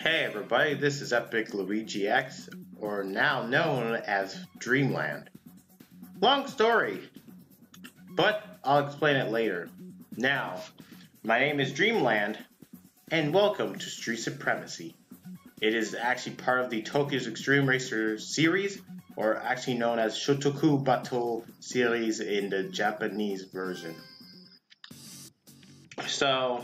Hey everybody, this is Epic Luigi X, or now known as Dreamland. Long story, but I'll explain it later. Now, my name is Dreamland, and welcome to Street Supremacy. It is actually part of the Tokyo Xtreme Racer series, or actually known as Shutokō Battle series in the Japanese version. So,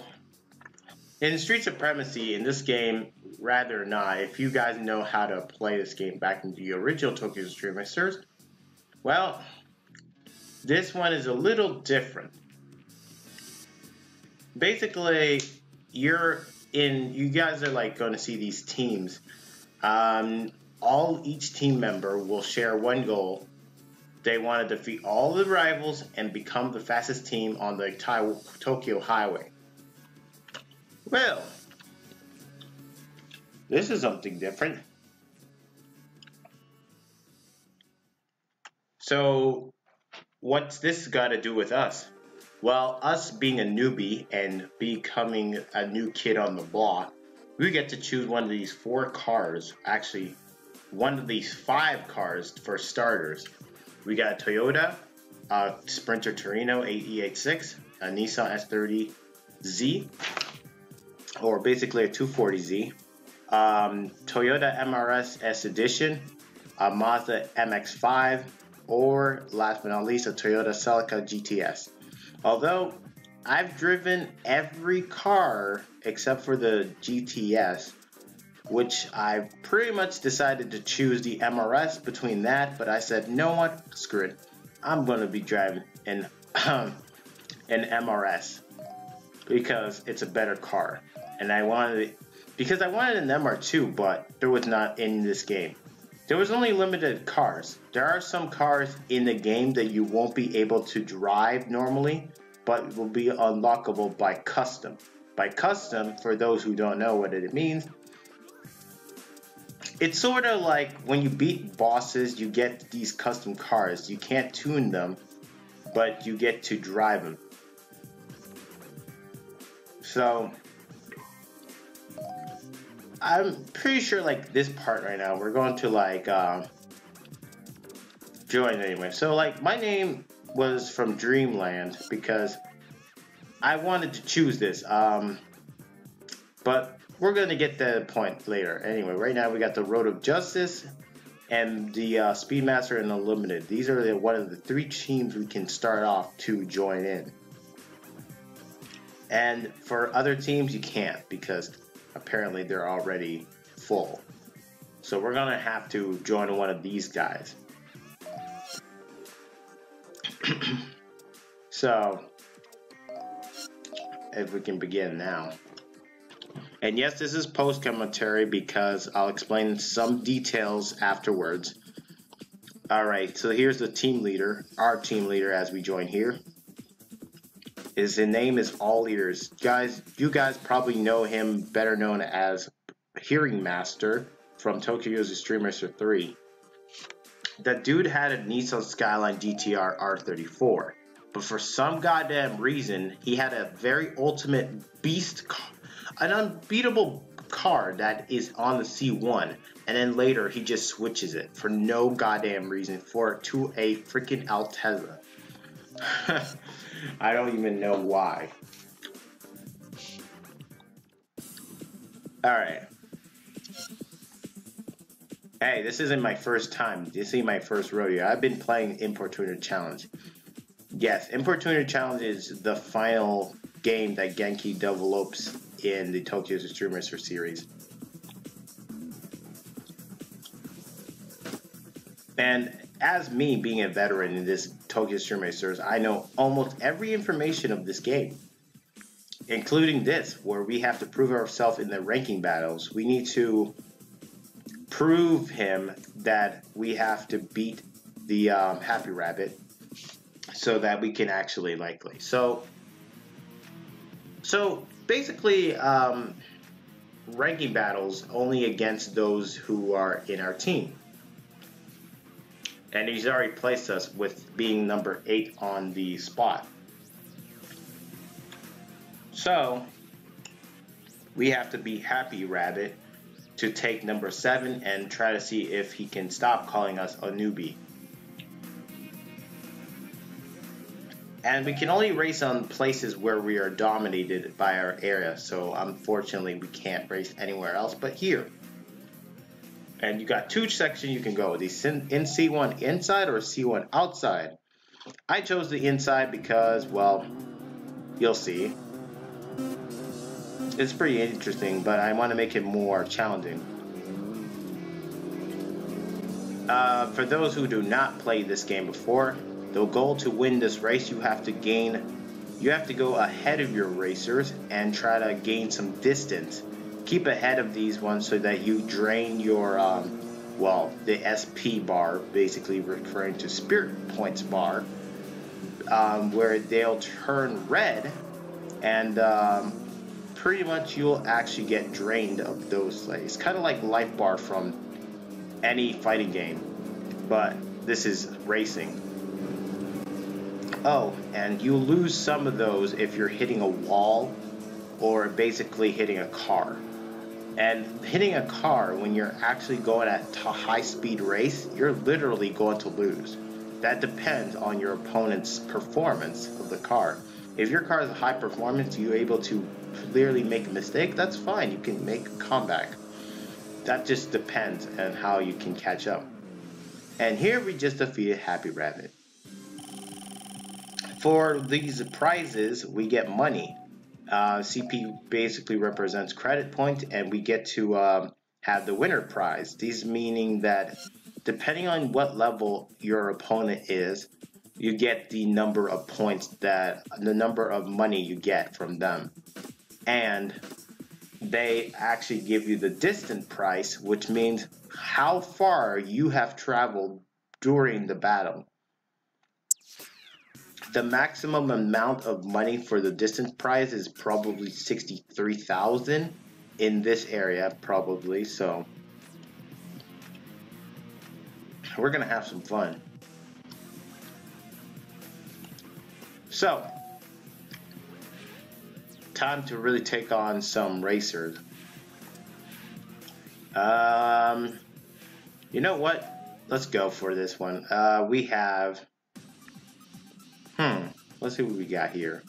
in Street Supremacy, in this game, rather not, if you guys know how to play this game back in the original Tokyo Xtreme Racers, well, this one is a little different. Basically, you guys are like going to see these teams. Each team member will share one goal. They want to defeat all the rivals and become the fastest team on the Tokyo Highway. Well, this is something different. So, what's this got to do with us? Well, us being a newbie and becoming a new kid on the block, we get to choose one of these 4 cars, actually one of these 5 cars for starters. We got a Toyota Sprinter Torino 8E86, a Nissan S30Z, or basically a 240Z, Toyota MRS S Edition, a Mazda MX-5, or last but not least, a Toyota Celica GTS. Although I've driven every car except for the GTS, which I pretty much decided to choose the MRS between that, but I said, you know what, screw it, I'm going to be driving an MRS because it's a better car, and I wanted it because I wanted an MR2, but there was not in this game. There was only limited cars. There are some cars in the game that you won't be able to drive normally, but will be unlockable by custom. By custom, for those who don't know what it means, it's sort of like when you beat bosses, you get these custom cars. You can't tune them, but you get to drive them. So, I'm pretty sure like this part right now, we're going to like join anyway. So like my name was from Dreamland because I wanted to choose this. But we're going to get the point later. Anyway, right now we got the Road of Justice and the Speedmaster and Unlimited. These are one of the 3 teams we can start off to join in. And for other teams, you can't because apparently they're already full. So we're going to have to join one of these guys. So, if we can begin now. And yes, this is post commentary because I'll explain some details afterwards. Alright, so here's the team leader, our team leader as we join here. His name is All Ears. You guys probably know him better known as Hearing Master from Tokyo's Xtreme Racer 3. That dude had a Nissan Skyline GTR R34, but for some goddamn reason, he had a very ultimate beast car, an unbeatable car that is on the C1, and then later he just switches it for no goddamn reason to a freaking Altezza. I don't even know why. Alright. Hey, this isn't my first time. This ain't my first rodeo. I've been playing Importuner Challenge. Yes, Importuner Challenge is the final game that Genki develops in the Tokyo Xtreme Racer series. And as me being a veteran in this Tokyo Xtreme Racers, I know almost every information of this game, including this, where we have to prove ourselves in the ranking battles. We need to prove him that we have to beat the Happy Rabbit so that we can actually likely. So basically, ranking battles only against those who are in our team. And he's already placed us with being number 8 on the spot. So, we have to beat Happy Rabbit to take number 7 and try to see if he can stop calling us a newbie. And we can only race on places where we are dominated by our area, so unfortunately we can't race anywhere else but here. And you got 2 sections you can go, the in C1 inside or C1 outside. I chose the inside because, well, you'll see. It's pretty interesting, but I want to make it more challenging. For those who do not play this game before, the goal to win this race, you have to go ahead of your racers and try to gain some distance. Keep ahead of these ones so that you drain your, well, the SP bar, basically referring to Spirit Points bar, where they'll turn red, and pretty much you'll actually get drained of those things. Kind of like life bar from any fighting game, but this is racing. Oh, and you lose some of those if you're hitting a wall or basically hitting a car. And hitting a car when you're actually going at a high-speed race, you're literally going to lose. That depends on your opponent's performance of the car. If your car is high performance, you're able to clearly make a mistake, that's fine. You can make a comeback. That just depends on how you can catch up. And here we just defeated Happy Rabbit. For these prizes, we get money. CP basically represents credit point, and we get to have the winner prize. These meaning that depending on what level your opponent is, you get the number of points the number of money you get from them. And they actually give you the distance price, which means how far you have traveled during the battle. The maximum amount of money for the distance prize is probably 63,000 in this area, probably, so we're gonna have some fun. So, time to really take on some racers. You know what? Let's go for this one. We have... let's see what we got here.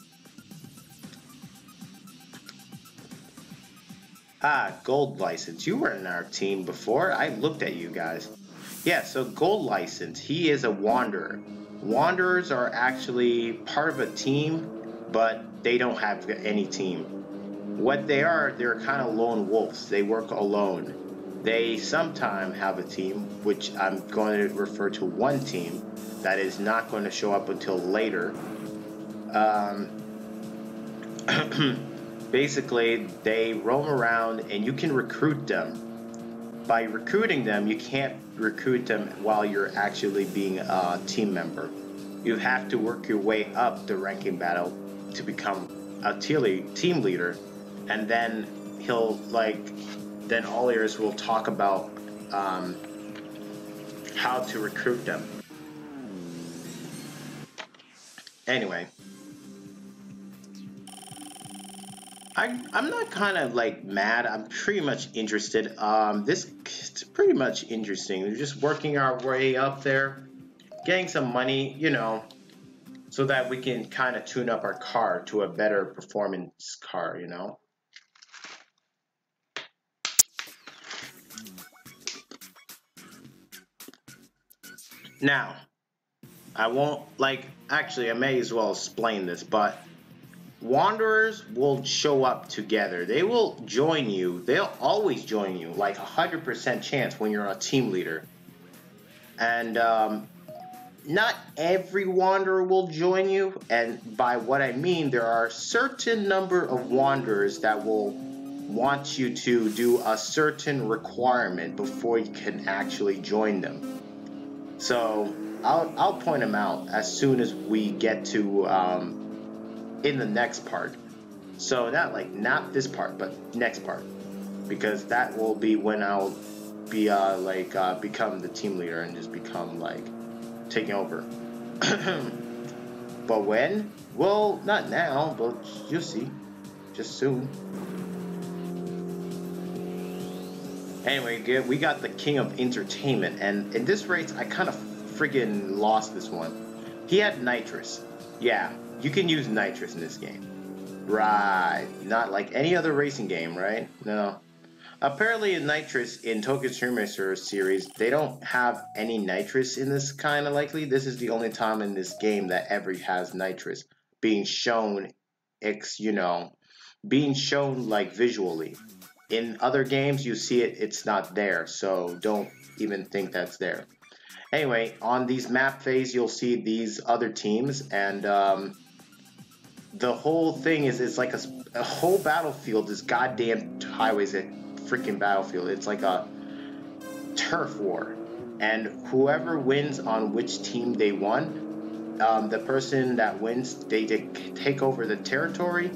Gold License. You were in our team before. I looked at you guys. Yeah, so Gold License. He is a wanderer. Wanderers are actually part of a team, but they don't have any team. What they are, they're kind of lone wolves. They work alone. They sometimes have a team, which I'm going to refer to one team that is not going to show up until later. Basically, they roam around and you can recruit them. By recruiting them, you can't recruit them while you're actually being a team member. You have to work your way up the ranking battle to become a team leader, and then then all ears will talk about how to recruit them. Anyway, I'm not kind of like mad. I'm pretty much interested. It's pretty much interesting. We're just working our way up there, getting some money, you know, so that we can kind of tune up our car to a better performance car, you know. Now, I won't, actually, I may as well explain this, but Wanderers will show up together. They will join you. They'll always join you, like 100% chance when you're a team leader. And not every Wanderer will join you, and by what I mean, there are a certain number of Wanderers that will want you to do a certain requirement before you can actually join them. So I'll point them out as soon as we get to in the next part. So not this part, but next part, because that will be when I'll be become the team leader and just become taking over. But when? Well, not now, but you'll see, just soon. Anyway, we got the king of entertainment, and in this race, I kind of friggin' lost this one. He had nitrous. Yeah, you can use nitrous in this game. Right, not like any other racing game, right? No. Apparently in nitrous in Tokyo Xtreme Racer series, they don't have any nitrous in this kind of likely. This is the only time in this game that ever has nitrous being shown, being shown like visually. In other games, you see it, it's not there, so don't even think that's there. Anyway, on these map phase, you'll see these other teams, and the whole thing is it's like a whole battlefield. This goddamn highway's a freaking battlefield. It's like a turf war, and whoever wins on which team they won, the person that wins, they take over the territory.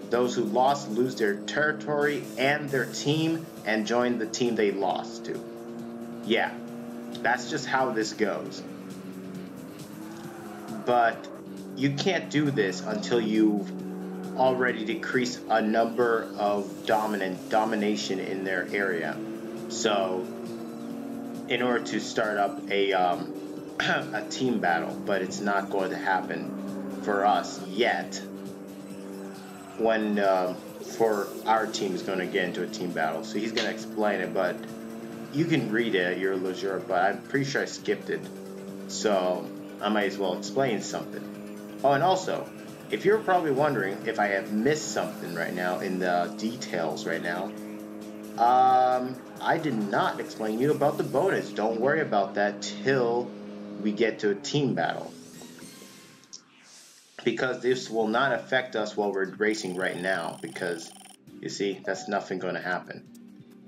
Those who lost lose their territory and their team and join the team they lost to. Yeah, that's just how this goes. But you can't do this until you've already decreased a number of domination in their area. So, in order to start up a team battle, but it's not going to happen for us yet. When for our team is going to get into a team battle, so he's going to explain it, but you can read it at your leisure, but I'm pretty sure I skipped it, so I might as well explain something. Oh, and also, if you're probably wondering if I have missed something right now in the details right now, I did not explain you about the bonus. Don't worry about that till we get to a team battle, because this will not affect us while we're racing right now, because you see, that's nothing going to happen.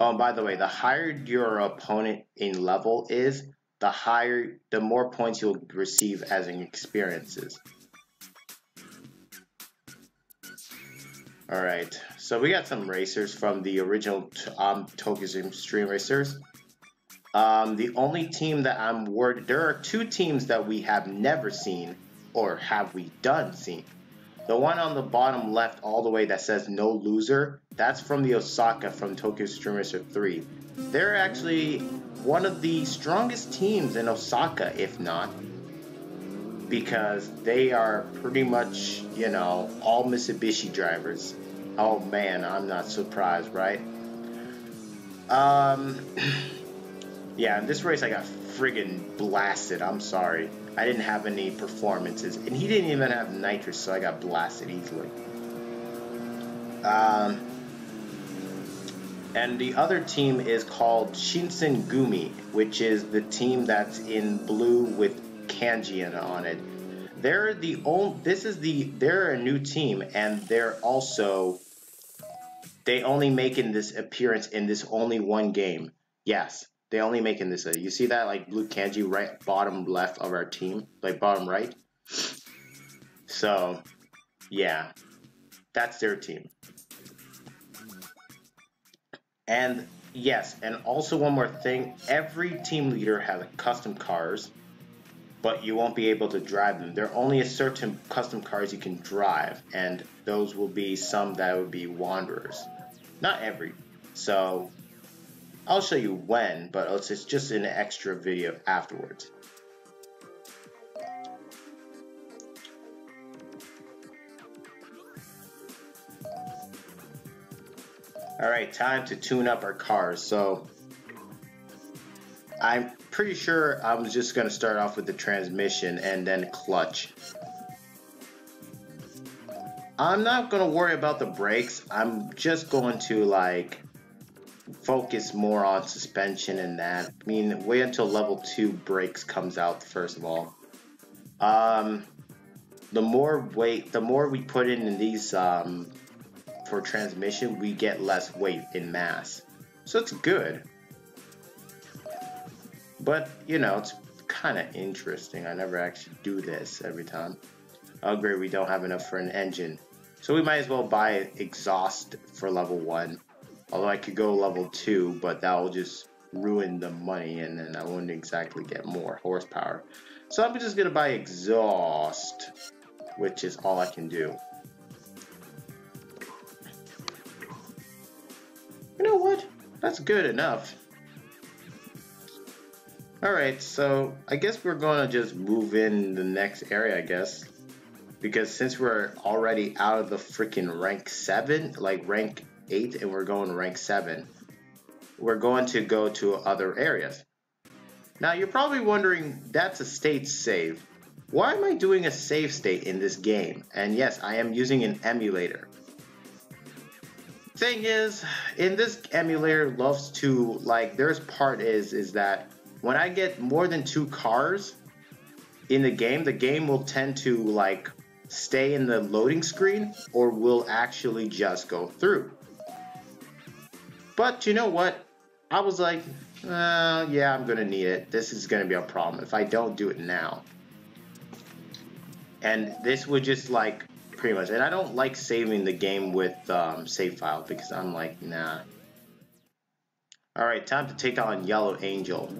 Oh, and by the way, the higher your opponent in level is, the more points you'll receive as an experiences. Alright, so we got some racers from the original Tokyo Xtreme Racers. The only team that I'm worried, there are two teams that we have never seen, or have we done seen. The one on the bottom left all the way that says no loser, that's from the Osaka from Tokyo Xtreme Racer 3. They're actually one of the strongest teams in Osaka, if not, because they are pretty much, you know, all Mitsubishi drivers. Oh man, I'm not surprised, right? Yeah, in this race I got friggin' blasted, I'm sorry. I didn't have any performances, and he didn't even have nitrous, so I got blasted easily. And the other team is called Shinsen Gumi, which is the team that's in blue with kanji on it. They're the only, they're a new team, and they only making this appearance in this only one game. Yes. They only making this. You see that like blue kanji right bottom left of our team, like bottom right. So, yeah, that's their team. And yes, and also one more thing: every team leader has custom cars, but you won't be able to drive them. There are only a certain custom cars you can drive, and those will be some that would be wanderers. Not every. So I'll show you when, but it's just an extra video afterwards. Alright, time to tune up our cars. So I'm pretty sure I'm just going to start off with the transmission and then clutch. I'm not going to worry about the brakes. I'm just going to like focus more on suspension and that. I mean, wait until level 2 brakes comes out first of all. The more we put in these for transmission, we get less weight in mass. So it's good. But, you know, it's kind of interesting. I never actually do this every time. I agree, we don't have enough for an engine. So we might as well buy exhaust for level 1. Although I could go level 2, but that will just ruin the money, and then I wouldn't exactly get more horsepower. So I'm just going to buy exhaust, which is all I can do. You know what? That's good enough. Alright, so I guess we're gonna just move in the next area, I guess. Because since we're already out of the freaking rank 7, like rank 8, and we're going to rank 7, we're going to go to other areas. Now you're probably wondering, that's a state save. Why am I doing a save state in this game? And yes, I am using an emulator. Thing is, in this emulator loves to, like, there's part is that when I get more than 2 cars in the game will tend to like stay in the loading screen or will actually just go through. But you know what? I was like, yeah, I'm gonna need it. This is gonna be a problem if I don't do it now. And this would just like pretty much, and I don't like saving the game with save file because I'm like, nah. Alright, time to take on Yellow Angel.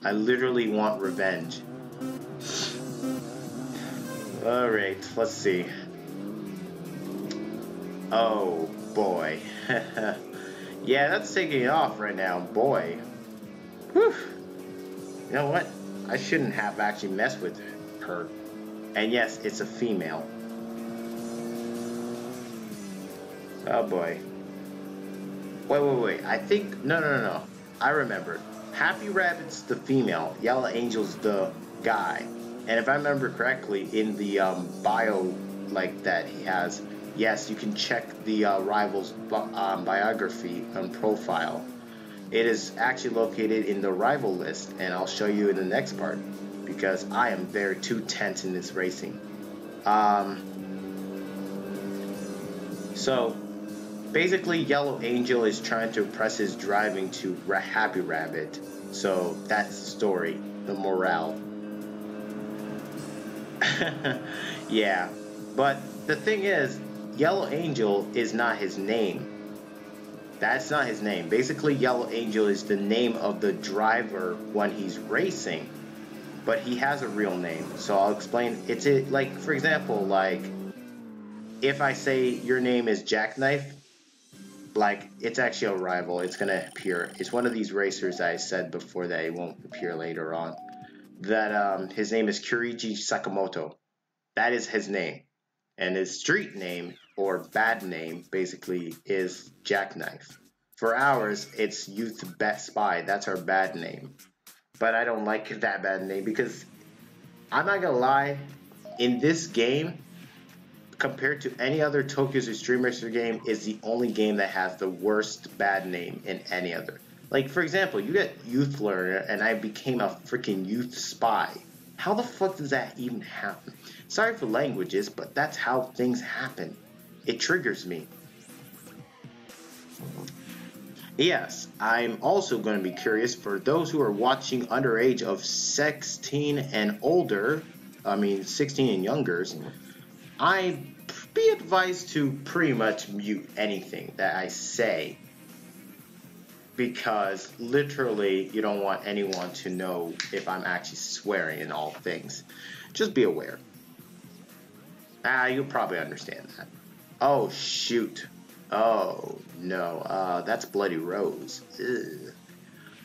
I literally want revenge. Alright, let's see. Oh boy. Yeah, that's taking it off right now, boy. Whew. You know what? I shouldn't have actually messed with her. And yes, it's a female. Oh boy. Wait. I think, no. I remember. Happy Rabbit's the female, Yellow Angel's the guy. And if I remember correctly, in the bio like that he has, yes, you can check the rival's biography and profile. It is actually located in the rival list, and I'll show you in the next part because I am very too tense in this racing. So basically, Yellow Angel is trying to impress his driving to Happy Rabbit. So that's the story, the morale. Yeah, but the thing is, Yellow Angel is not his name. That's not his name. Basically, Yellow Angel is the name of the driver when he's racing, but he has a real name. So I'll explain. It's like, for example, like if I say your name is Jackknife, like it's actually a rival. It's gonna appear. It's one of these racers I said before that it won't appear later on. That his name is Kuriji Sakamoto. That is his name. And his street name, or bad name, basically, is Jackknife. For ours, it's Youth Best Spy. That's our bad name. But I don't like that bad name because, I'm not gonna lie, in this game, compared to any other Tokyo Xtreme Racer game, is the only game that has the worst bad name in any other. Like, for example, you get Youth Learner, and I became a freaking Youth Spy. How the fuck does that even happen? Sorry for languages, but that's how things happen. It triggers me. Yes, I'm also going to be curious for those who are watching underage of 16 and older, 16 and younger, I'd be advised to pretty much mute anything that I say. Because literally, you don't want anyone to know if I'm actually swearing in all things. Just be aware. You'll probably understand that. Oh, shoot. Oh, no. That's Bloody Rose. Ugh.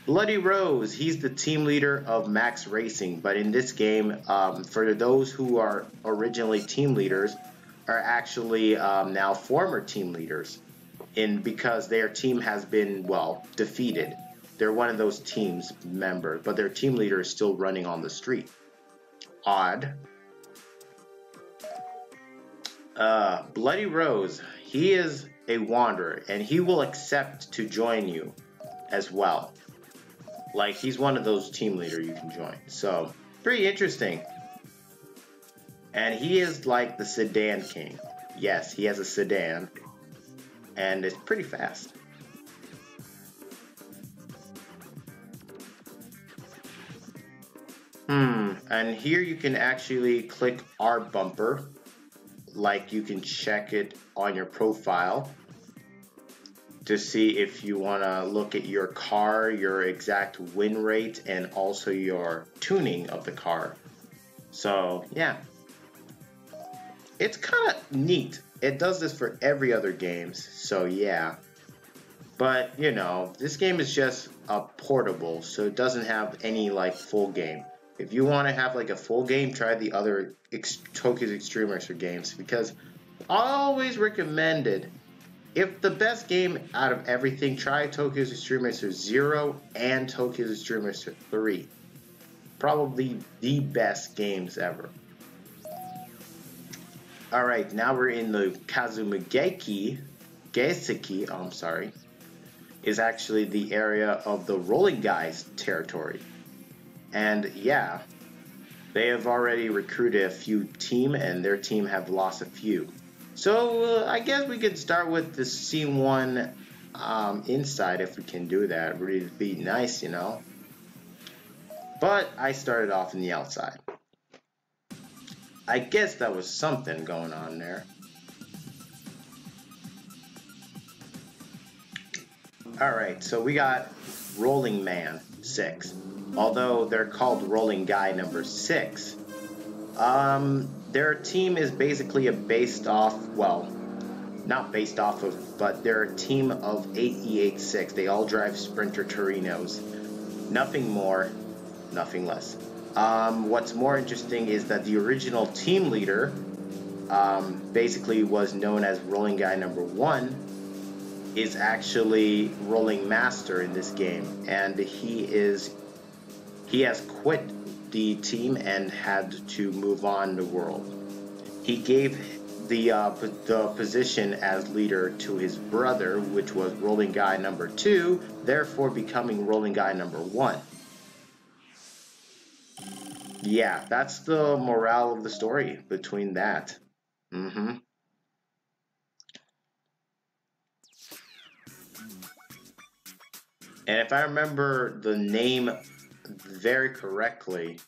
Bloody Rose, he's the team leader of Max Racing. But in this game, for those who are originally team leaders, are actually now former team leaders. Because their team has been, well, defeated. They're one of those teams member, but their team leader is still running on the street. Odd. Bloody Rose, he is a wanderer, and he will accept to join you as well. Like, he's one of those team leaders you can join. So, pretty interesting. And he is like the sedan king. Yes, he has a sedan. And it's pretty fast. And here you can actually click our bumper. Like you can check it on your profile to see if you want to look at your car, your exact win rate, and also your tuning of the car. So yeah, it's kind of neat. It does this for every other games, so yeah. But, you know, this game is just a portable, so it doesn't have any like full game. If you want to have like a full game, try the other Tokyo Xtreme Racer games, because I always recommended, if the best game out of everything, try Tokyo Xtreme Racer 0 and Tokyo Xtreme Racer 3. Probably the best games ever. Alright, now we're in the Kazumageki. Geseki, I'm sorry, is actually the area of the Rolling Guys territory. And yeah, they have already recruited a few team, and their team have lost a few. So I guess we could start with the scene 1 inside, if we can do that. It would be nice, you know. But I started off in the outside. I guess that was something going on there. Alright, so we got Rolling Man 6. Although they're called Rolling Guy number 6. Their team is basically based off, well, not based off of, but they're a team of 8 E86. They all drive Sprinter Torinos. Nothing more, nothing less. What's more interesting is that the original team leader basically was known as Rolling Guy number 1, is actually Rolling Master in this game, and he has quit the team and had to move on the world. He gave the position as leader to his brother, which was Rolling Guy number 2, therefore becoming Rolling Guy number 1. Yeah, that's the morale of the story between that. And if I remember the name very correctly,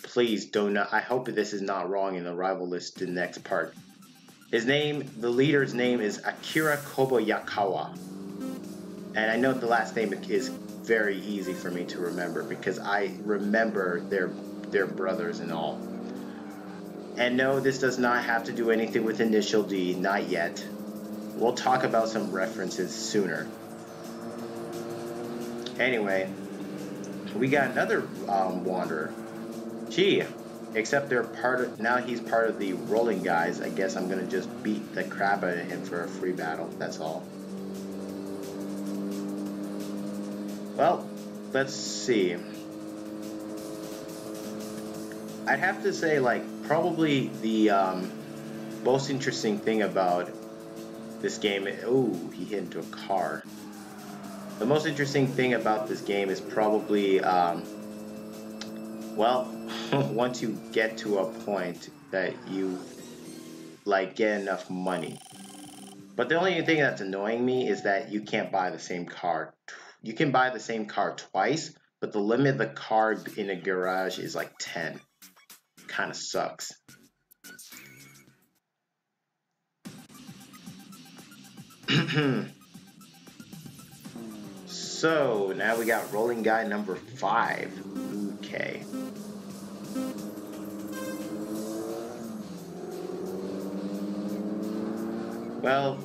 please don't. I hope this is not wrong in the rival list. The next part. His name, the leader's name, is Akira Kobayakawa, and I know the last name is very easy for me to remember because I remember their brothers and all. And no, this does not have to do anything with Initial D, not yet. We'll talk about some references sooner. Anyway, we got another wanderer. Gee, except they're part of, now he's part of the Rolling Guys. I guess I'm gonna just beat the crap out of him for a free battle, that's all. Well, let's see. I'd have to say, like, probably the most interesting thing about this game, oh, he hit into a car. The most interesting thing about this game is probably, well, once you get to a point that you, like, get enough money. But the only thing that's annoying me is that you can't buy the same car. You can buy the same car twice, but the limit of the car in a garage is like 10. Kind of sucks. So now we got Rolling Guy number 5. Okay. Well,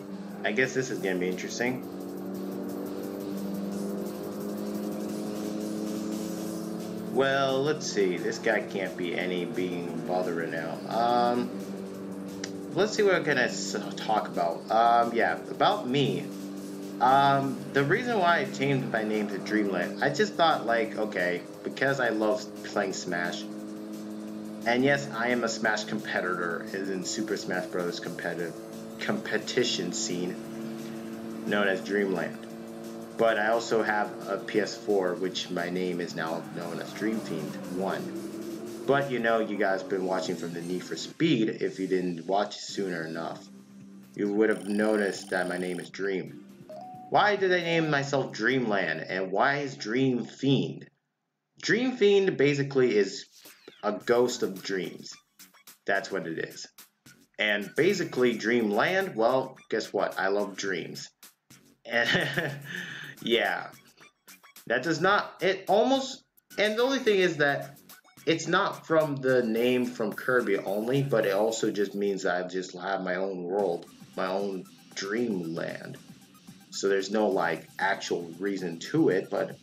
I guess this is gonna be interesting. Well, let's see. This guy can't be being bothered right now. Let's see what I'm gonna talk about. Yeah, about me. The reason why I changed my name to Dreamland, I just thought, like, okay, because I love playing Smash, and yes, I am a Smash competitor, as in Super Smash Bros. Competition scene, known as Dreamland. But I also have a PS4, which my name is now known as Dream Fiend 1. But you know, you guys been watching from the Need for Speed. If you didn't watch sooner enough, you would have noticed that my name is Dream. Why did I name myself Dreamland, and why is Dream Fiend? Dream Fiend basically is a ghost of dreams. That's what it is. And basically Dreamland, well, guess what? I love dreams. And yeah, that does not, it almost, and the only thing is that it's not from the name from Kirby only, but it also just means that I just have my own world, my own dreamland. so there's no like actual reason to it, but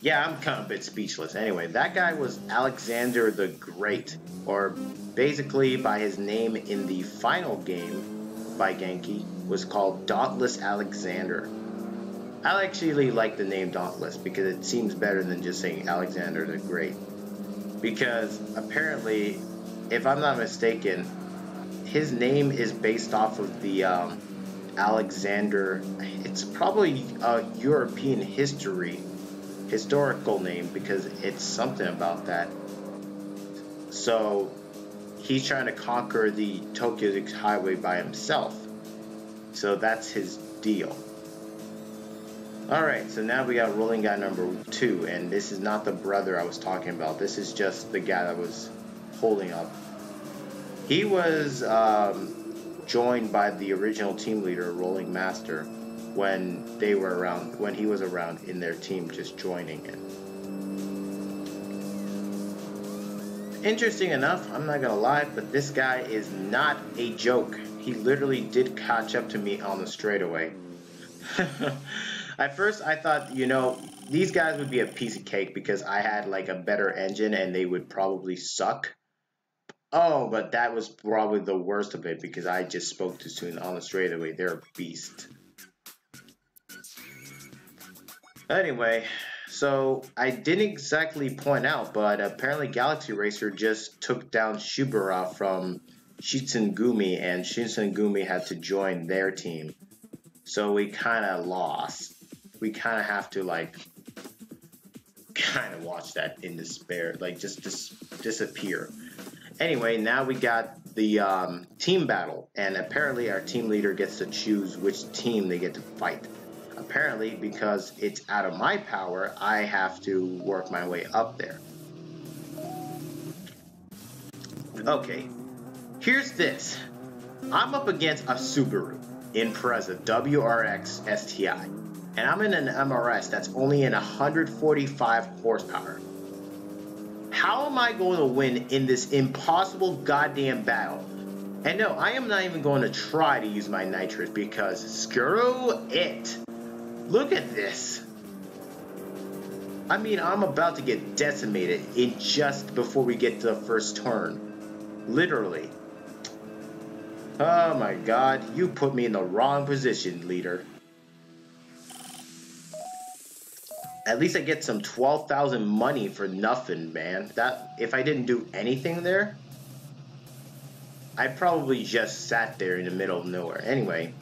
yeah, I'm kind of a bit speechless. Anyway, that guy was Alexander the Great, or basically by his name in the final game by Genki was called Dauntless Alexander. I actually like the name Dauntless because it seems better than just saying Alexander the Great, because apparently, if I'm not mistaken, his name is based off of the Alexander. It's probably a European historical name, because it's something about that. So he's trying to conquer the Tokyo highway by himself. So that's his deal. Alright, so now we got rolling guy number 2, and this is not the brother I was talking about. This is just the guy that was holding up. He was joined by the original team leader, Rolling Master, when he was around in their team, just joining it. Interesting enough, I'm not gonna lie, but this guy is not a joke. He literally did catch up to me on the straightaway. At first, I thought, you know, these guys would be a piece of cake because I had like a better engine and they would probably suck. Oh, but that was probably the worst of it because I just spoke too soon on the straightaway. They're a beast. Anyway, so I didn't exactly point out, but apparently Galaxy Racer just took down Shubara from Shitsugumi, and Shitsugumi had to join their team. So we kind of lost. We kind of have to like kind of watch that in despair, like just disappear. Anyway, now we got the team battle, and apparently our team leader gets to choose which team they get to fight. Apparently, because it's out of my power, I have to work my way up there. Okay, here's this. I'm up against a Subaru Impreza WRX STI, and I'm in an MRS that's only in 145 horsepower. How am I going to win in this impossible goddamn battle? And no, I am not even going to try to use my nitrous because screw it. Look at this. I mean, I'm about to get decimated in just before we get to the first turn. Literally. Oh my god, you put me in the wrong position, leader. At least I get some 12,000 money for nothing, man. That, if I didn't do anything there, I probably just sat there in the middle of nowhere. Anyway,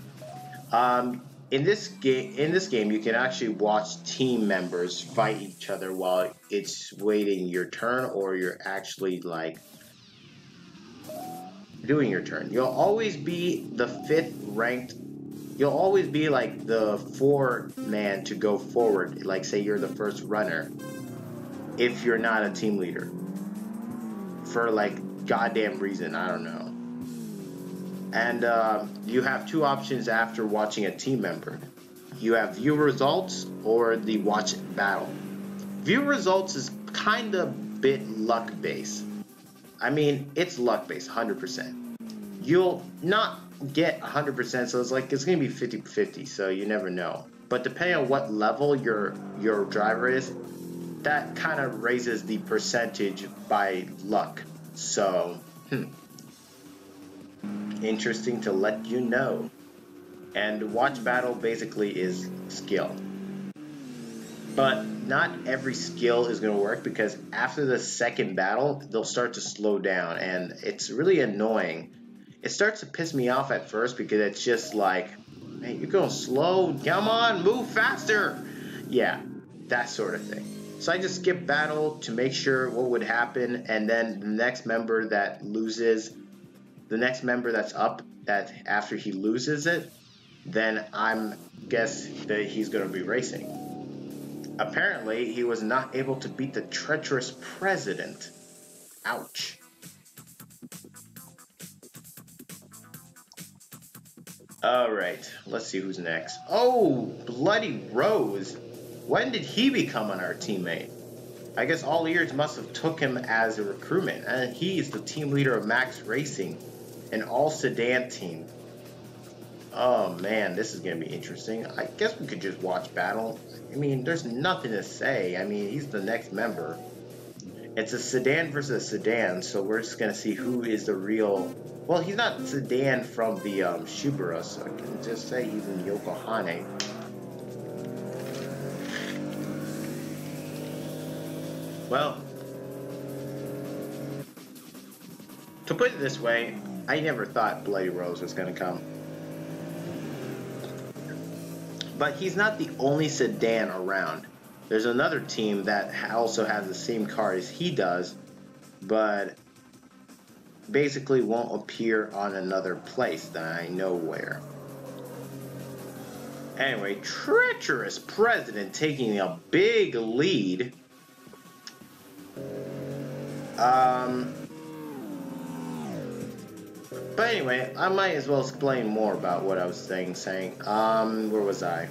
in this game, you can actually watch team members fight each other while it's waiting your turn, or you're actually like doing your turn. You'll always be the 5th ranked. You'll always be like the 4-man to go forward, like say you're the first runner, if you're not a team leader. For like goddamn reason, I don't know. And you have 2 options after watching a team member. You have view results or the watch battle. View results is kind of bit luck based. I mean, it's luck based, 100%. You'll not get 100%, so it's gonna be 50-50, so you never know. But depending on what level your driver is, that kind of raises the percentage by luck. So interesting to let you know. And watch battle basically is skill, but not every skill is going to work, because after the second battle they'll start to slow down, and it's really annoying. It starts to piss me off at first because it's just like, man, you're going slow, come on, move faster. Yeah, that sort of thing. So I just skip battle to make sure what would happen, and then the next member that loses, the next member that's up, that after he loses it, then I'm guess that he's going to be racing. Apparently, he was not able to beat the treacherous president. Ouch. Alright, let's see who's next. Oh, Bloody Rose. When did he become our teammate? I guess All Ears must have took him as a recruitment, and he is the team leader of Max Racing, an all-sedan team. Oh man, this is gonna be interesting. I guess we could just watch battle. I mean, there's nothing to say. I mean, he's the next member. It's a sedan versus a sedan, so we're just gonna see who is the real. Well, he's not sedan from the Shubura, so I can just say he's in Yokohama. Well, to put it this way, I never thought Bloody Rose was gonna come. But he's not the only sedan around. There's another team that also has the same car as he does, but basically won't appear on another place that I know where. Anyway, treacherous president taking a big lead. But anyway, I might as well explain more about what I was saying. Where was I?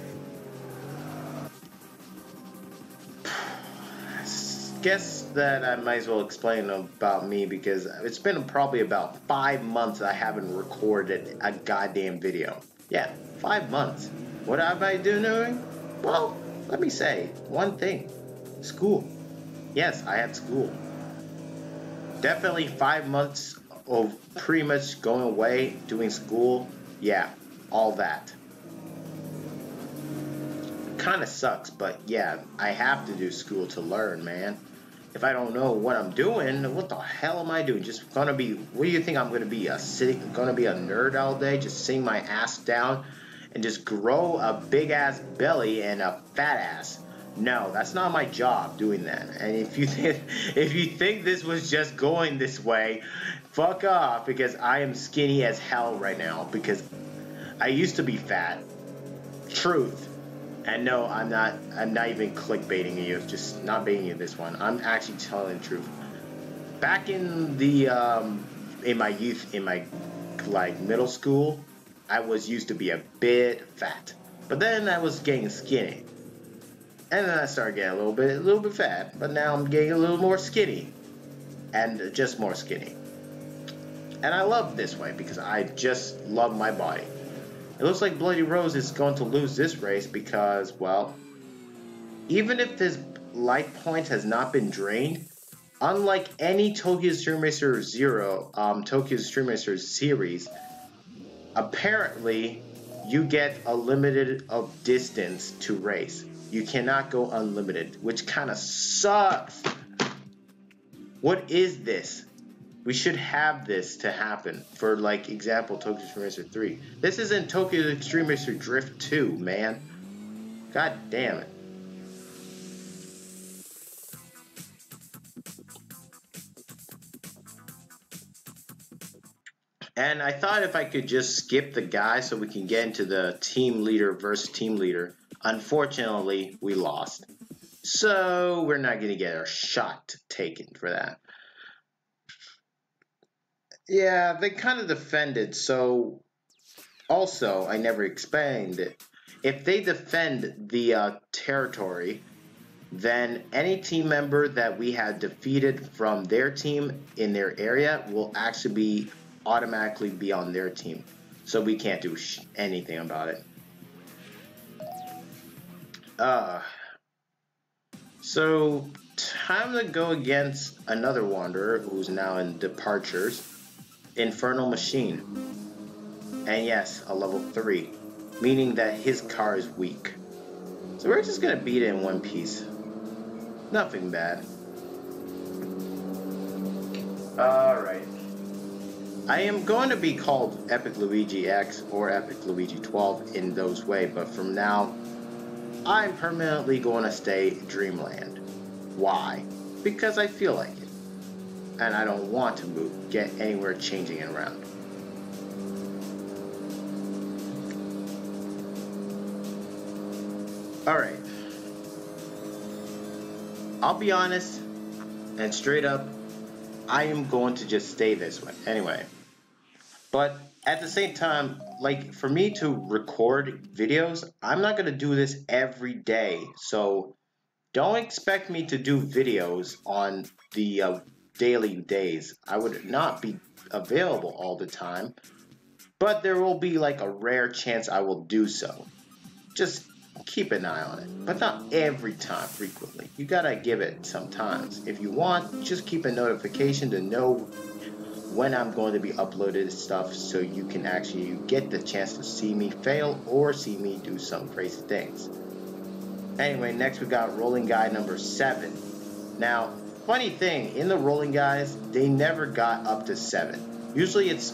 Guess that I might as well explain about me because it's been probably about 5 months I haven't recorded a goddamn video. Yeah, 5 months. What have I been doing? Well, let me say one thing. School. Yes, I had school. Definitely 5 months of pretty much going away, doing school. Yeah, all that. Kind of sucks, but yeah, I have to do school to learn, man. If I don't know what I'm doing, what the hell am I doing? Just gonna be, what do you think I'm gonna be? Gonna be a nerd all day, just sitting my ass down and just grow a big ass belly and a fat ass? No, that's not my job doing that. And if you think this was just going this way, fuck off, because I am skinny as hell right now because I used to be fat. Truth. And no, I'm not even clickbaiting you, just not baiting you this one. I'm actually telling the truth. Back in the in my youth, in my like middle school, I was used to be a bit fat. But then I was getting skinny. And then I started getting a little bit fat, but now I'm getting a little more skinny. And just more skinny. And I love this way because I just love my body. It looks like Bloody Rose is going to lose this race because, well, even if his life points has not been drained, unlike any Tokyo Xtreme Racer Tokyo Xtreme Racer series, apparently you get a limited of distance to race. You cannot go unlimited, which kind of sucks. What is this? We should have this to happen. For like example, Tokyo Xtreme Racer 3. This isn't Tokyo Xtreme Racer Drift 2, man. God damn it. And I thought if I could just skip the guy so we can get into the team leader versus team leader. Unfortunately, we lost. So we're not going to get our shot taken for that. Yeah, they kind of defended, so also, I never explained it. If they defend the territory, then any team member that we had defeated from their team in their area will actually automatically be on their team. So we can't do anything about it. So, time to go against another wanderer who's now in departures. Infernal Machine. And yes, a level 3. Meaning that his car is weak. So we're just gonna beat it in one piece. Nothing bad. Alright. I am going to be called Epic Luigi X or Epic Luigi 12 in those ways, but from now, I'm permanently going to stay Dreamland. Why? Because I feel like it. And I don't want to get anywhere changing it around. Alright. I'll be honest and straight up, I am going to just stay this way. Anyway. But at the same time, like for me to record videos, I'm not going to do this every day. So don't expect me to do videos on the daily days. I would not be available all the time. but there will be like a rare chance I will do so. Just keep an eye on it, but not every time frequently. You gotta give it sometimes. If you want, just keep a notification to know when I'm going to be uploaded stuff so you can actually get the chance to see me fail or see me do some crazy things. Anyway, next we got rolling guy number 7. Now, funny thing, in the rolling guys, they never got up to 7. Usually it's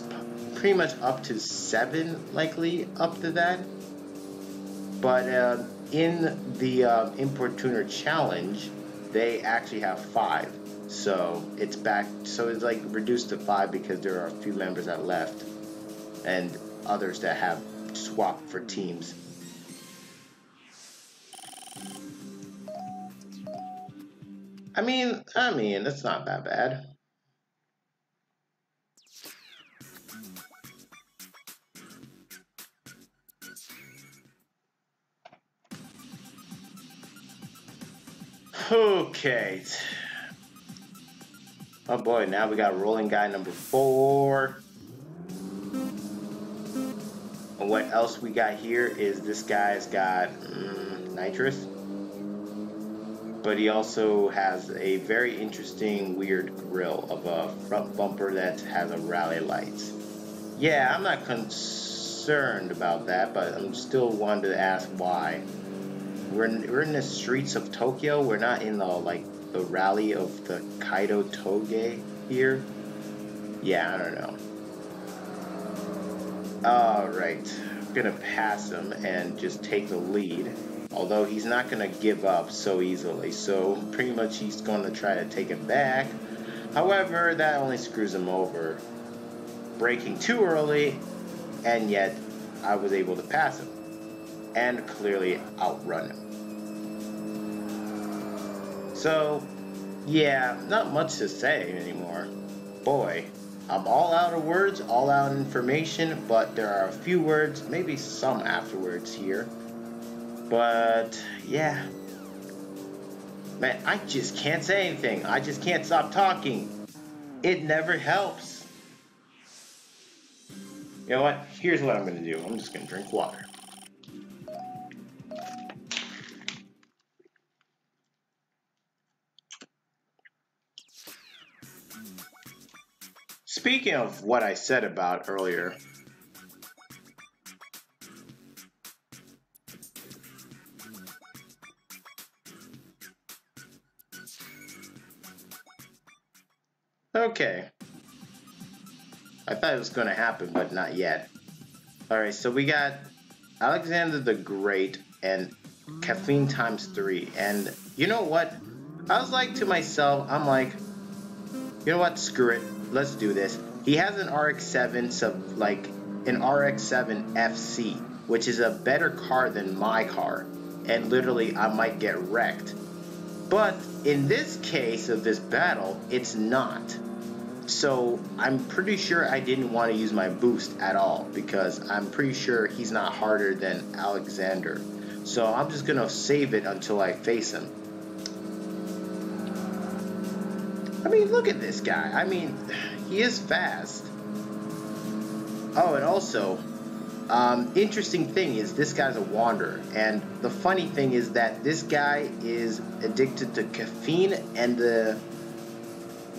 pretty much up to 7, likely up to that. But in the Importuner Challenge, they actually have 5. So it's back, so it's like reduced to 5 because there are a few members that left and others that have swapped for teams. I mean, it's not that bad. Okay. Oh boy, now we got rolling guy number 4. And what else we got here is this guy's got nitrous. But he also has a very interesting weird grill of a front bumper that has a rally lights. Yeah, I'm not concerned about that, but I'm still wanted to ask why. We're in the streets of Tokyo. We're not in the rally of the Kaido Toge here. Yeah, I don't know. Alright, I'm gonna pass him and just take the lead. Although he's not gonna give up so easily, so pretty much he's gonna try to take it back. However, that only screws him over. Braking too early, and yet I was able to pass him. And clearly outrun him. So, yeah, not much to say anymore. Boy, I'm all out of words, all out of information, but there are a few words, maybe some afterwards here. But, yeah. Man, I just can't say anything. I just can't stop talking. It never helps. You know what? Here's what I'm going to do. I'm just going to drink water. Speaking of what I said about earlier, okay. I thought it was going to happen, but not yet. Alright, so we got Alexander the Great and caffeine times 3. And you know what? I was like to myself, I'm like, you know what? Screw it. Let's do this. He has an RX-7, an RX-7 FC, which is a better car than my car. And literally, I might get wrecked. But in this case of this battle, it's not. So I'm pretty sure I didn't want to use my boost at all because I'm pretty sure he's not harder than Alexander. So I'm just going to save it until I face him. I mean, look at this guy. I mean, he is fast. Oh, and also, interesting thing is this guy's a wanderer. And the funny thing is that this guy is addicted to caffeine, and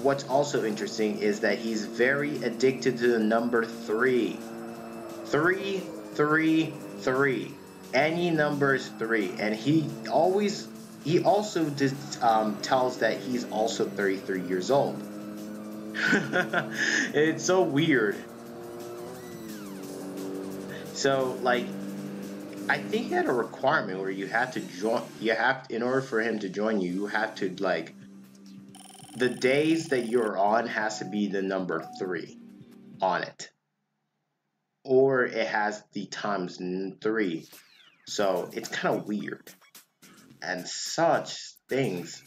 what's also interesting is that he's very addicted to the number 3. 3, 3, 3. Any number is 3. And he also tells that he's also 33 years old. It's so weird. So, like, I think he had a requirement where you have to join, in order for him to join you, you have to, like, the days that you're on has to be the number 3 on it. Or it has the times 3. So, it's kind of weird. And such things.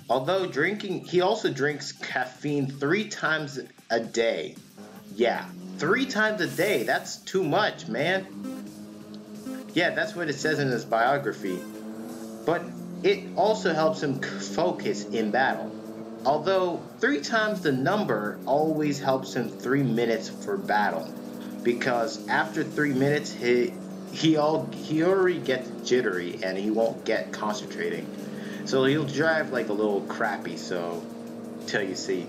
Although he also drinks caffeine 3 times a day. Yeah, 3 times a day. That's too much, man. Yeah, that's what it says in his biography. But it also helps him focus in battle. Although 3 times the number always helps him 3 minutes for battle, because after 3 minutes he already gets jittery and he won't get concentrating. So he'll drive like a little crappy, so till you see.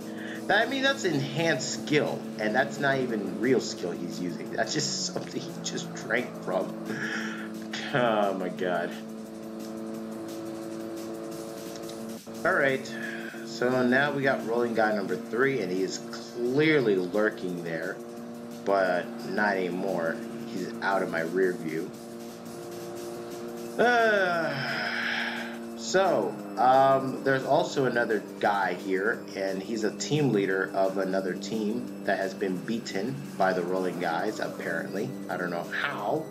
I mean, that's enhanced skill, and that's not even real skill he's using. That's just something he just drank from. Oh my god. Alright, so now we got rolling guy number 3, and he is clearly lurking there, but not anymore. He's out of my rear view. There's also another guy here, and he's a team leader of another team that has been beaten by the rolling guys, apparently. I don't know how.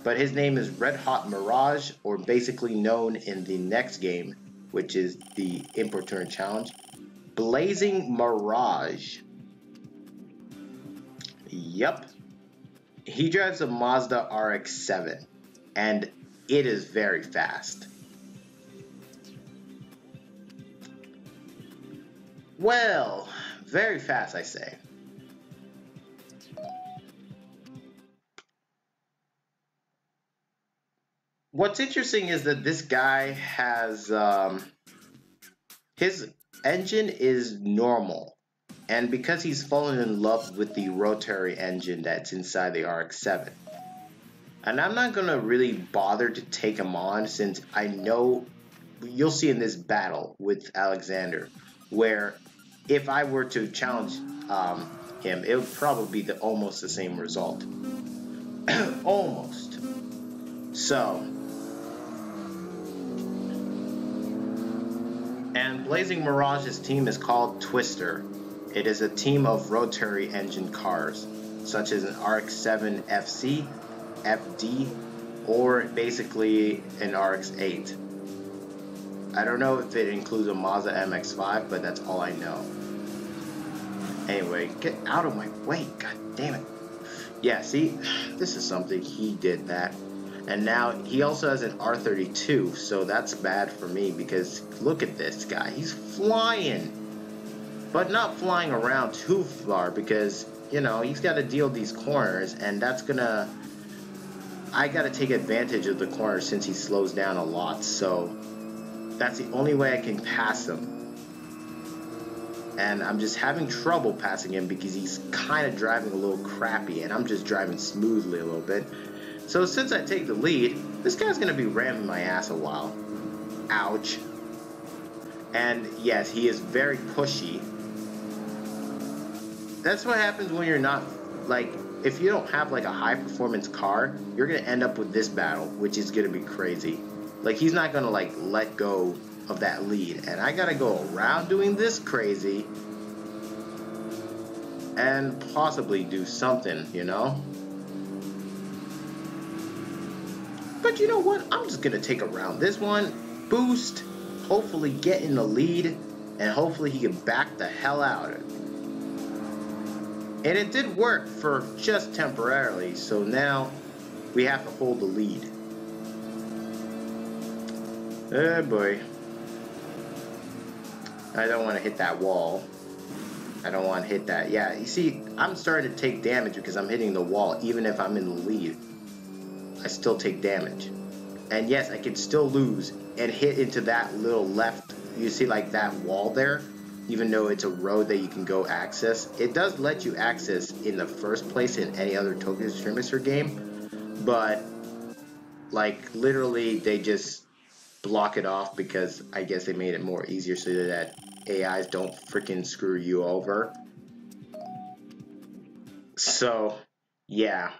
But his name is Red Hot Mirage, or basically known in the next game, which is the Importurn Challenge, Blazing Mirage. Yup. He drives a Mazda RX-7, and it is very fast. Well, very fast, I say. What's interesting is that this guy has, his engine is normal. And because he's fallen in love with the rotary engine that's inside the RX-7. And I'm not going to really bother to take him on, since I know, you'll see in this battle with Alexander, where if I were to challenge him, it would probably be almost the same result. Almost. So. And Blazing Mirage's team is called Twister. It is a team of rotary engine cars, such as an RX-7 FC, FD, or basically an RX-8. I don't know if it includes a Mazda MX-5, but that's all I know. Anyway, get out of my way, god damn it. Yeah, see, this is something, he did that. And now he also has an R32, so that's bad for me, because look at this guy, he's flying. But not flying around too far, because, you know, he's got to deal with these corners, and that's gonna, I gotta take advantage of the corners since he slows down a lot, so that's the only way I can pass him. And I'm just having trouble passing him because he's kind of driving a little crappy, and I'm just driving smoothly a little bit. So since I take the lead, this guy's gonna be ramming my ass a while. Ouch. And yes, he is very pushy. That's what happens when you're not, like, if you don't have like a high performance car, you're gonna end up with this battle, which is gonna be crazy. Like, he's not gonna like let go of that lead, and I gotta go around doing this crazy and possibly do something, you know? But you know what? I'm just gonna take around this one, boost, hopefully get in the lead, and hopefully he can back the hell out. And it did work for just temporarily, so now we have to hold the lead. Oh boy. I don't want to hit that wall. I don't want to hit that. Yeah, you see, I'm starting to take damage because I'm hitting the wall, even if I'm in the lead. I still take damage. And yes, I can still lose and hit into that little left, you see like that wall there? Even though it's a road that you can go access. It does let you access in the first place in any other Tokyo Xtreme Racer game. But, like, literally they just block it off because I guess they made it more easier so that AIs don't freaking screw you over. So, yeah.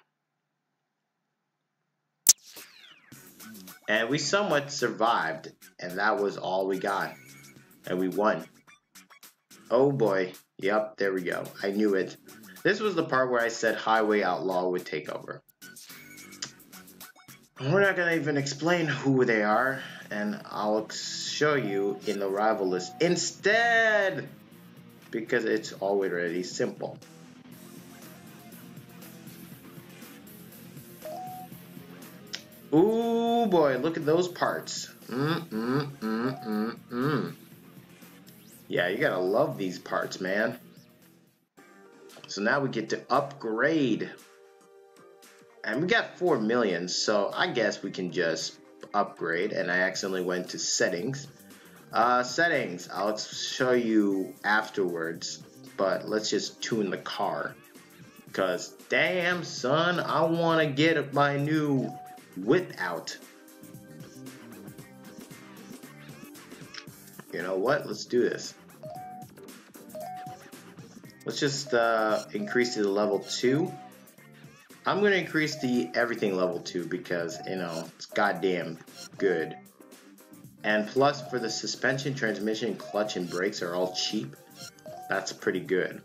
And we somewhat survived, and that was all we got. And we won. Oh boy. Yep, there we go. I knew it. This was the part where I said Highway Outlaw would take over. We're not gonna even explain who they are, and I'll show you in the rival list instead, because it's already simple. Ooh boy, look at those parts. Yeah, you gotta love these parts, man. So now we get to upgrade. And we got 4 million, so I guess we can just upgrade. And I accidentally went to settings. Settings, I'll show you afterwards. But let's just tune the car. Because, damn, son, I want to get my new width out. You know what? Let's do this. Let's just increase to the level 2. I'm going to increase the everything level 2 because, you know, it's goddamn good. And plus, for the suspension, transmission, clutch, and brakes are all cheap. That's pretty good.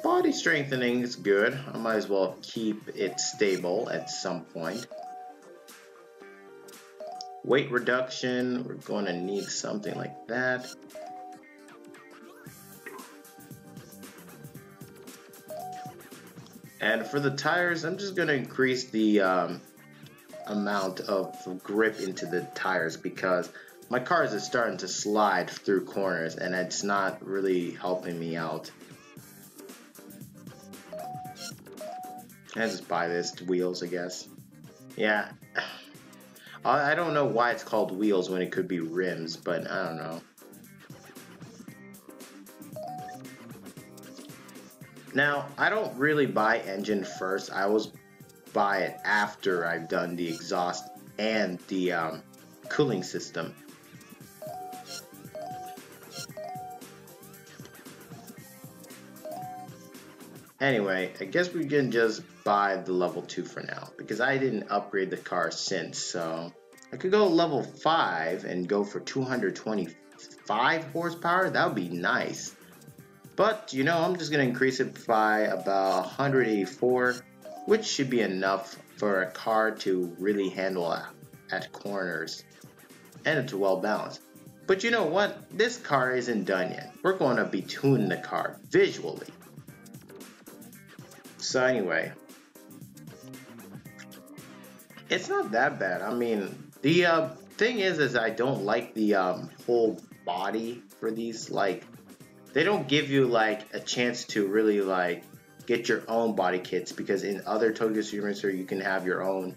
Body strengthening is good. I might as well keep it stable at some point. Weight reduction, we're going to need something like that. And for the tires, I'm just going to increase the amount of grip into the tires because my cars are starting to slide through corners and it's not really helping me out. I just buy this wheels, I guess. Yeah. I don't know why it's called wheels when it could be rims, but I don't know. Now, I don't really buy engine first. I always buy it after I've done the exhaust and the cooling system. Anyway, I guess we can just buy the level 2 for now because I didn't upgrade the car since, so I could go level 5 and go for 225 horsepower. That would be nice. But, you know, I'm just going to increase it by about 184, which should be enough for a car to really handle at corners. And it's well balanced. But you know what? This car isn't done yet. We're going to be tuning the car visually. So anyway, it's not that bad. I mean, the thing is I don't like the whole body for these. Like, they don't give you like a chance to really like get your own body kits because in other Tokyo Xtreme Racer you can have your own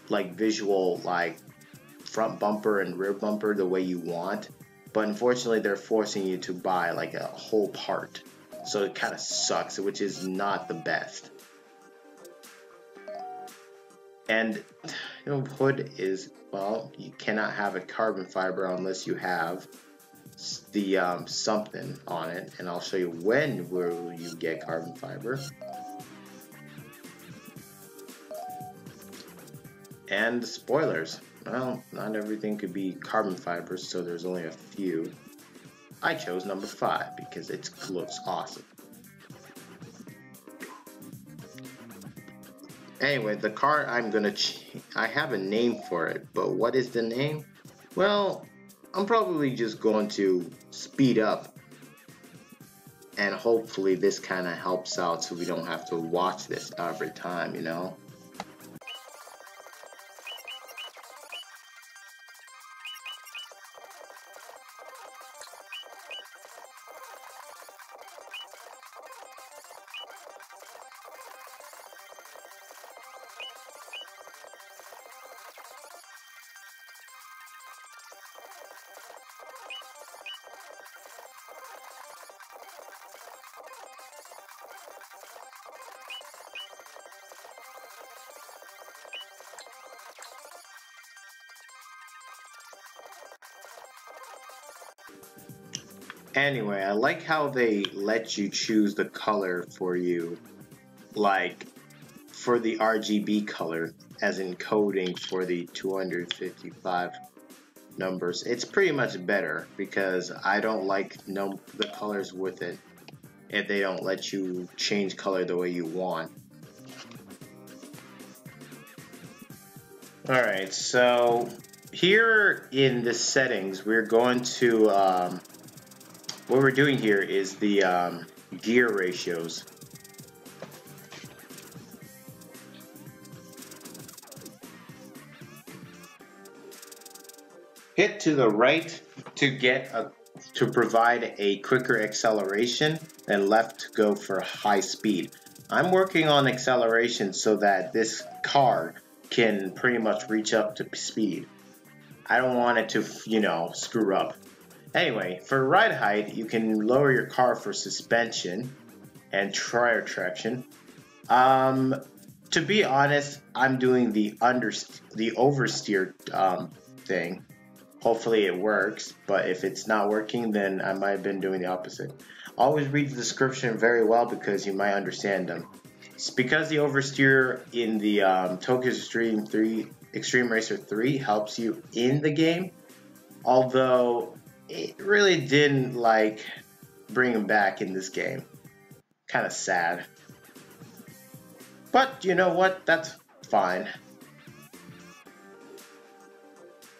like visual like front bumper and rear bumper the way you want. But unfortunately, they're forcing you to buy like a whole part. So it kind of sucks, which is not the best. And you know, hood is, well, you cannot have a carbon fiber unless you have the something on it. And I'll show you when will you get carbon fiber. And the spoilers. Well, not everything could be carbon fibers, so there's only a few. I chose number 5 because it looks awesome. Anyway, the car I have a name for it, but what is the name? Well, I'm probably just going to speed up. And hopefully this kind of helps out so we don't have to watch this every time, you know? Anyway, I like how they let you choose the color for you, like for the RGB color as encoding for the 255 numbers. It's pretty much better because I don't like the colors with it if they don't let you change color the way you want. Alright, so here in the settings we're going to what we're doing here is the gear ratios. Hit to the right to provide a quicker acceleration, and left to go for high speed. I'm working on acceleration so that this car can pretty much reach up to speed. I don't want it to, you know, screw up. Anyway, for ride height, you can lower your car for suspension and tire traction. To be honest, I'm doing the oversteer thing. Hopefully it works, but if it's not working, then I might have been doing the opposite. Always read the description very well because you might understand them. It's because the oversteer in the Tokyo Xtreme Racer 3 helps you in the game, although it really didn't like bring him back in this game. Kind of sad. But you know what? That's fine.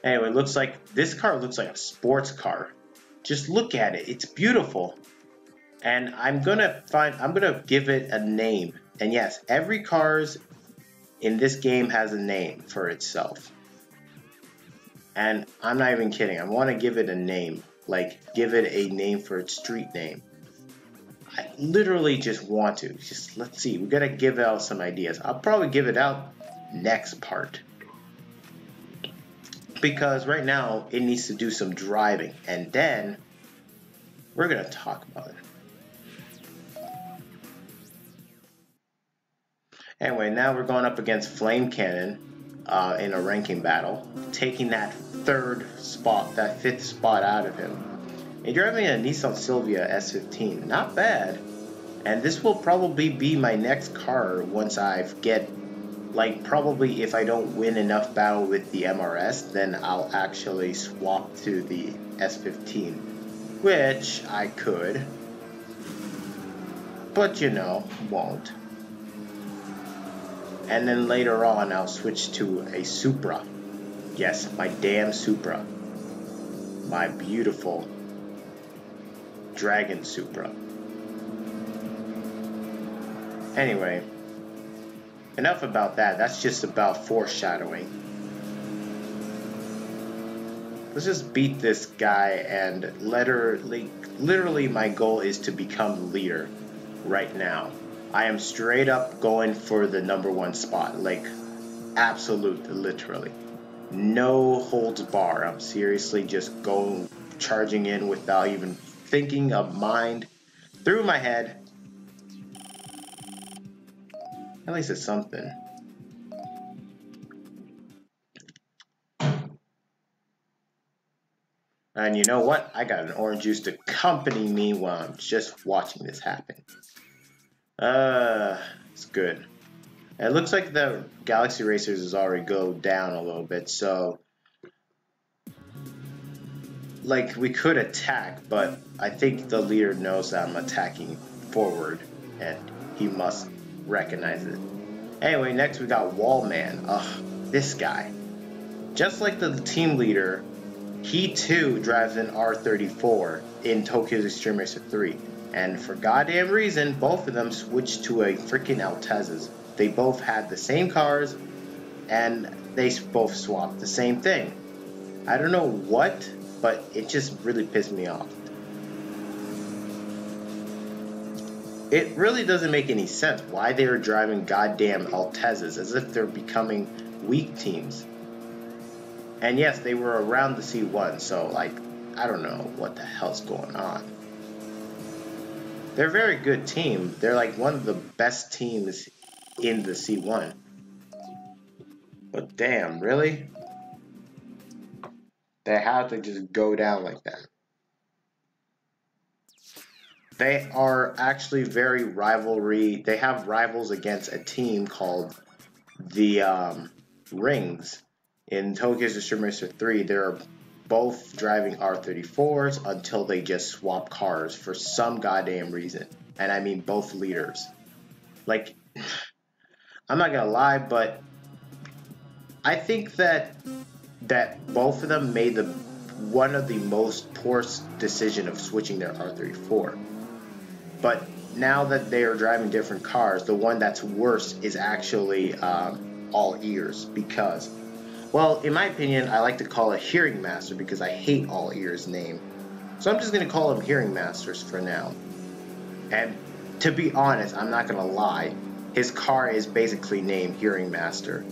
Anyway, looks like this car looks like a sports car. Just look at it. It's beautiful. And I'm gonna give it a name. And yes, every cars in this game has a name for itself. And I'm not even kidding. I want to give it a name. Like, give it a name for its street name. I literally just want to. Just, let's see. We gotta give out some ideas. I'll probably give it out next part. Because right now, it needs to do some driving. And then, we're gonna talk about it. Anyway, now we're going up against Flame Cannon in a ranking battle, taking that fifth spot out of him. And driving a Nissan Silvia S15, not bad. And this will probably be my next car once I get, like, probably if I don't win enough battle with the MRS, then I'll actually swap to the S15, which I could, but you know, won't. And then later on, I'll switch to a Supra. Yes, my damn Supra. My beautiful Dragon Supra. Anyway, enough about that. That's just about foreshadowing. Let's just beat this guy, and literally my goal is to become the leader right now. I am straight up going for the #1 spot, like absolute, literally. No holds bar. I'm seriously just charging in without even thinking of mind through my head. At least it's something. And you know what? I got an orange juice to accompany me while I'm just watching this happen. It's good. It looks like the Galaxy Racers has already go down a little bit, so like we could attack, but I think the leader knows that I'm attacking forward, and he must recognize it. Anyway, next we got Wallman. Ugh, this guy. Just like the team leader, he too drives an R34 in Tokyo Xtreme Racer 3. And for goddamn reason, both of them switched to a freaking Altezas. They both had the same cars, and they both swapped the same thing. I don't know what, but it just really pissed me off. It really doesn't make any sense why they are driving goddamn Altezas as if they're becoming weak teams. And yes, they were around the C1, so like, I don't know what the hell's going on. They're a very good team. They're like one of the best teams in the C1. But damn, really? They have to just go down like that. They are actually very rivalry. They have rivals against a team called the Rings. In Tokyo Xtreme Racer 3, they're both driving R34s until they just swap cars for some goddamn reason. And I mean both leaders. Like, I'm not gonna lie, but I think that both of them made one of the most poor decision of switching their R34. But now that they are driving different cars, the one that's worse is actually all ears, because Well, in my opinion, I like to call it Hearing Master because I hate All Ears' name. So I'm just going to call him Hearing Masters for now. And to be honest, I'm not going to lie, his car is basically named Hearing Master.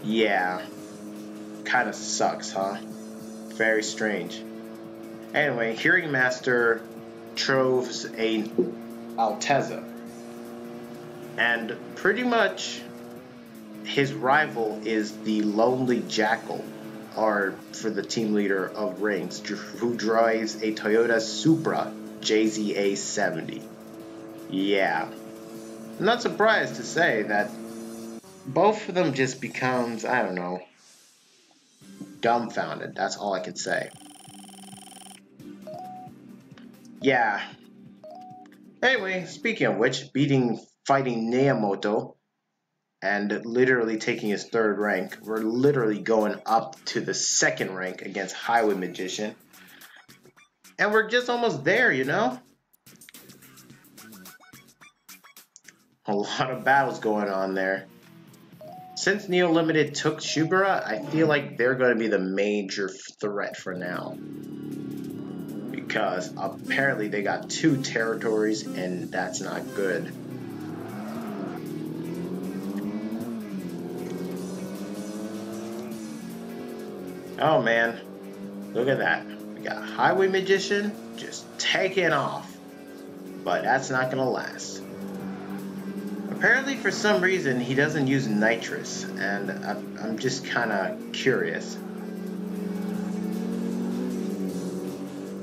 Yeah, kind of sucks, huh? Very strange. Anyway, Hearing Master troves a Altezza. And pretty much his rival is the Lonely Jackal, or for the team leader of Rings, who drives a Toyota Supra JZA70. Yeah. I'm not surprised to say that both of them just becomes, I don't know, dumbfounded. That's all I can say. Yeah. Anyway, speaking of which, fighting Neomoto and literally taking his 3rd rank, we're literally going up to the 2nd rank against Highway Magician. And we're just almost there, you know? A lot of battles going on there. Since Neo Limited took Shubara, I feel like they're going to be the major threat for now. Because apparently they got 2 territories and that's not good. Oh man, look at that. We got Highway Magician just taking off. But that's not going to last. Apparently, for some reason, he doesn't use nitrous, and I'm just kind of curious.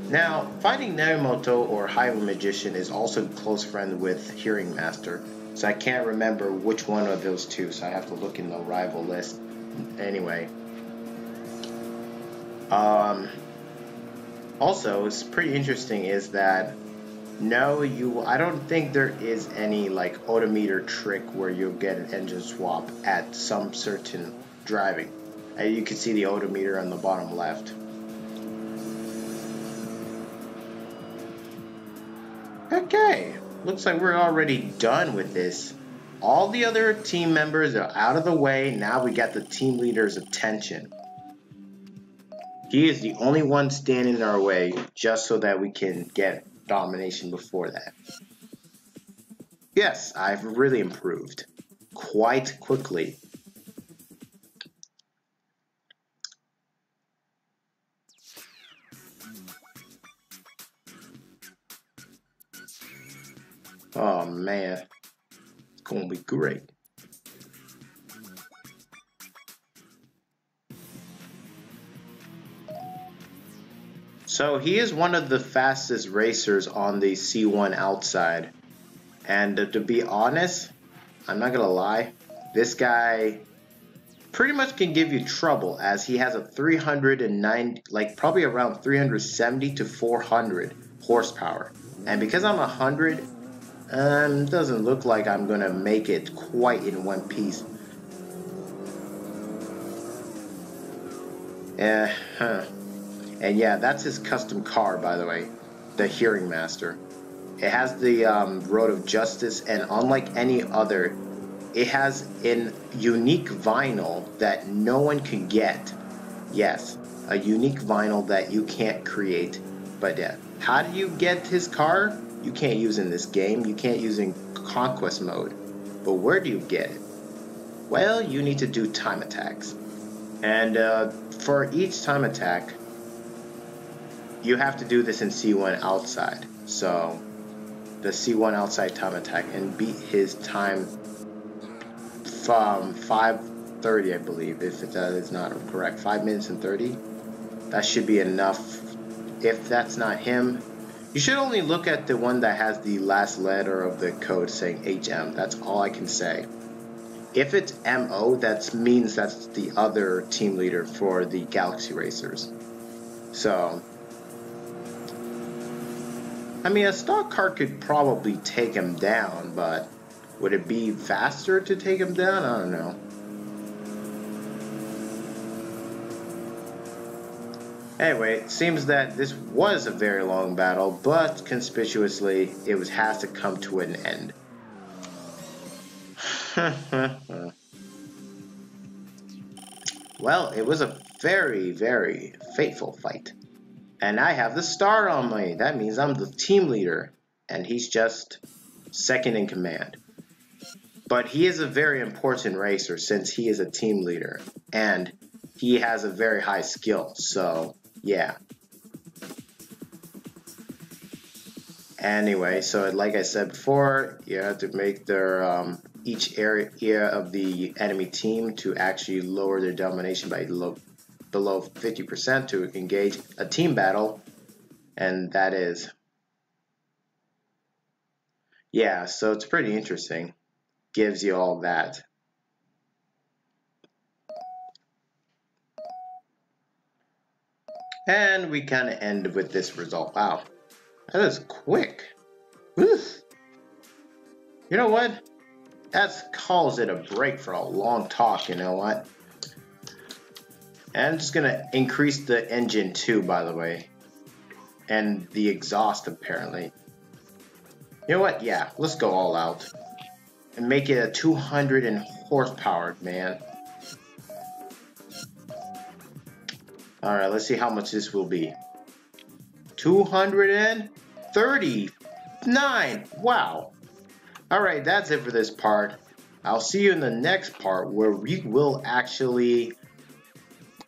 Now, fighting Neomoto or Highway Magician is also a close friend with Hearing Master, so I can't remember which one of those two, so I have to look in the rival list. Anyway. Also, it's pretty interesting is that I don't think there is any like odometer trick where you'll get an engine swap at some certain driving. And you can see the odometer on the bottom left. Okay, looks like we're already done with this. All the other team members are out of the way. Now we got the team leader's attention. He is the only one standing in our way just so that we can get domination before that. Yes, I've really improved quite quickly. Oh man, it's gonna be great. So he is one of the fastest racers on the C1 outside. And to be honest, I'm not gonna lie, this guy pretty much can give you trouble as he has a 309, like probably around 370 to 400 horsepower. And because I'm 100, doesn't look like I'm gonna make it quite in one piece. And yeah, that's his custom car, by the way, the Hearing Master. It has the Road of Justice, and unlike any other, it has a unique vinyl that no one can get. Yes, a unique vinyl that you can't create. But yeah, how do you get his car? You can't use in this game. You can't use in Conquest mode. But where do you get it? Well, you need to do time attacks. And for each time attack, you have to do this in C1 outside. So the C1 outside time attack and beat his time from 5:30, I believe, if that is not correct. 5 minutes and 30. That should be enough. If that's not him, you should only look at the one that has the last letter of the code saying HM. That's all I can say. If it's MO, that means that's the other team leader for the Galaxy Racers. So I mean, a stock car could probably take him down, but would it be faster to take him down? I don't know. Anyway, it seems that this was a very long battle, but conspicuously, it has to come to an end. Well, it was a very, very fateful fight. And I have the star on me. That means I'm the team leader. And he's just second in command. But he is a very important racer since he is a team leader. And he has a very high skill. So, yeah. Anyway, so like I said before, you have to make their each area of the enemy team to actually lower their domination by below 50% to engage a team battle, and that is, yeah, so it's pretty interesting. Gives you all that. And we kind of end with this result. Wow, that is quick. Oof. You know what? That calls it a break for a long talk, you know what? And I'm just gonna increase the engine too, by the way. And the exhaust, apparently. You know what? Yeah, let's go all out. And make it a 200 horsepower, man. Alright, let's see how much this will be. 239! Wow! Alright, that's it for this part. I'll see you in the next part where we will actually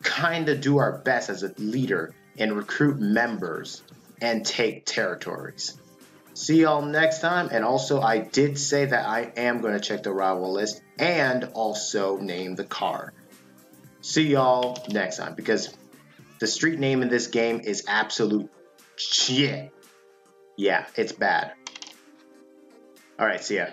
kinda do our best as a leader and recruit members and take territories. See y'all next time, and also I did say that I am going to check the rival list and also name the car. See y'all next time, because the street name in this game is absolute shit. Yeah, it's bad. Alright, see ya.